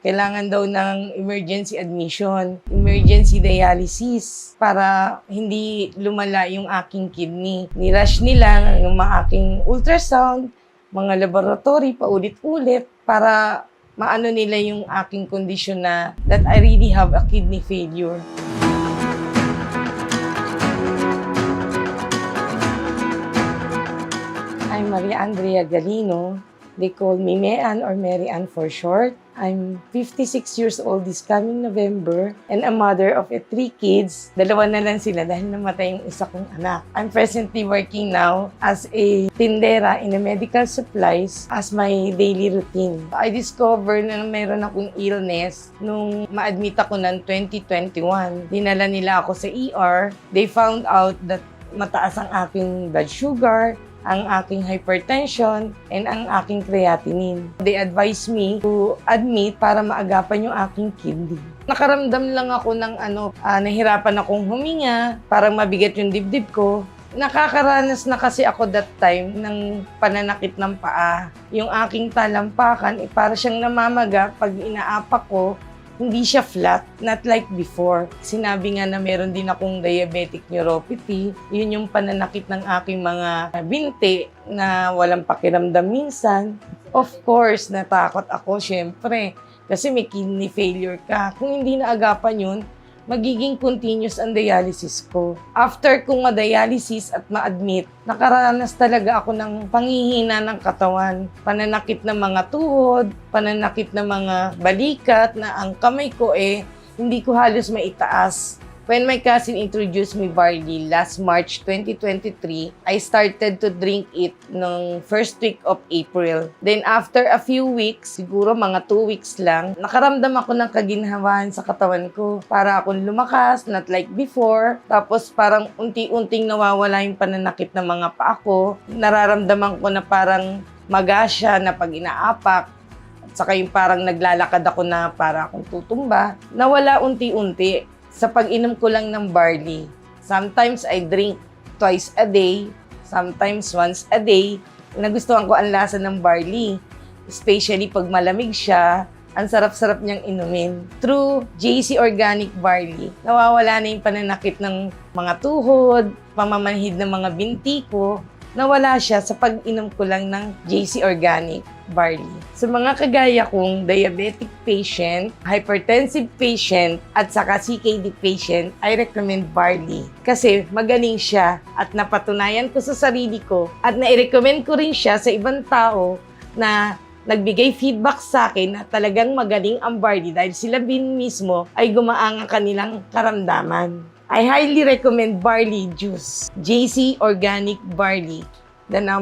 Kailangan daw ng emergency admission, emergency dialysis para hindi lumala yung aking kidney. Nirush nila yung mga aking ultrasound, mga laboratory, paulit-ulit para maano nila yung aking kondisyon na that I really have a kidney failure. I'm Maria Andrea Galino. They call me Mean or Mary Ann for short. I'm 56 years old this coming November and a mother of 3 kids. 2 na lang sila dahil namatay yung isa kong anak. I'm presently working now as a tindera in a medical supplies as my daily routine. I discovered na mayroon akong illness nung ma-admit ako ng 2021. Dinala nila ako sa ER. They found out that mataas ang aking blood sugar, ang aking hypertension, and ang aking creatinine. They advised me to admit para maagapan yung aking kidney. Nakaramdam lang ako ng nahirapan akong huminga, parang mabigat yung dibdib ko. Nakakaranas na kasi ako that time ng pananakit ng paa. Yung aking talampakan, para siyang namamaga pag inaapak ko. Hindi siya flat, not like before. Sinabi nga na meron din akong diabetic neuropathy. Yun yung pananakit ng aking mga binti na walang pakiramdam minsan. Of course, natakot ako syempre kasi may kidney failure ka. Kung hindi naagapan yun, magiging continuous ang dialysis ko. After kong ma-dialysis at ma-admit, nakaranas talaga ako ng panghihina ng katawan. Pananakit ng mga tuhod, pananakit ng mga balikat na ang kamay ko hindi ko halos maitaas. When my cousin introduced me barley last March 2023, I started to drink it nung first week of April. Then after a few weeks, siguro mga 2 weeks lang, nakaramdam ako ng kaginhawahan sa katawan ko. Para akong lumakas, not like before. Tapos parang unti-unting nawawala yung pananakit ng mga paa ko. Nararamdaman ko na parang magasya na pag inaapak. At saka yung parang naglalakad ako na para akong tutumba. Nawala unti-unti sa pag-inom ko lang ng barley. Sometimes I drink twice a day, sometimes once a day. Nagustuhan ko ang lasa ng barley, especially pag malamig siya. Ang sarap-sarap niyang inumin. Through JC Organic Barley, nawawala na yung pananakit ng mga tuhod, pamamanhid ng mga binti ko. Nawala siya sa pag-inom ko lang ng JC Organic Barley. Sa mga kagaya kong diabetic patient, hypertensive patient, at saka CKD patient, I recommend barley. Kasi magaling siya at napatunayan ko sa sarili ko at nai-recommend ko rin siya sa ibang tao na nagbigay feedback sa akin na talagang magaling ang barley dahil sila mismo ay gumaang ang kanilang karamdaman. I highly recommend barley juice. JC Organic Barley, the #1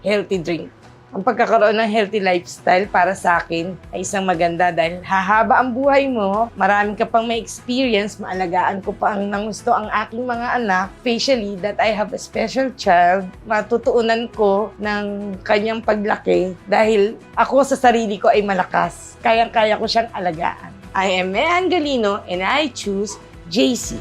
healthy drink. Ang pagkakaroon ng healthy lifestyle para sa akin ay isang maganda dahil hahaba ang buhay mo, marami ka pang may experience, maalagaan ko pa ang nangusto ang aking mga anak, especially that I have a special child, matutuunan ko ng kanyang paglaki dahil ako sa sarili ko ay malakas, kayang-kaya ko siyang alagaan. I am Mean Galino and I choose JC.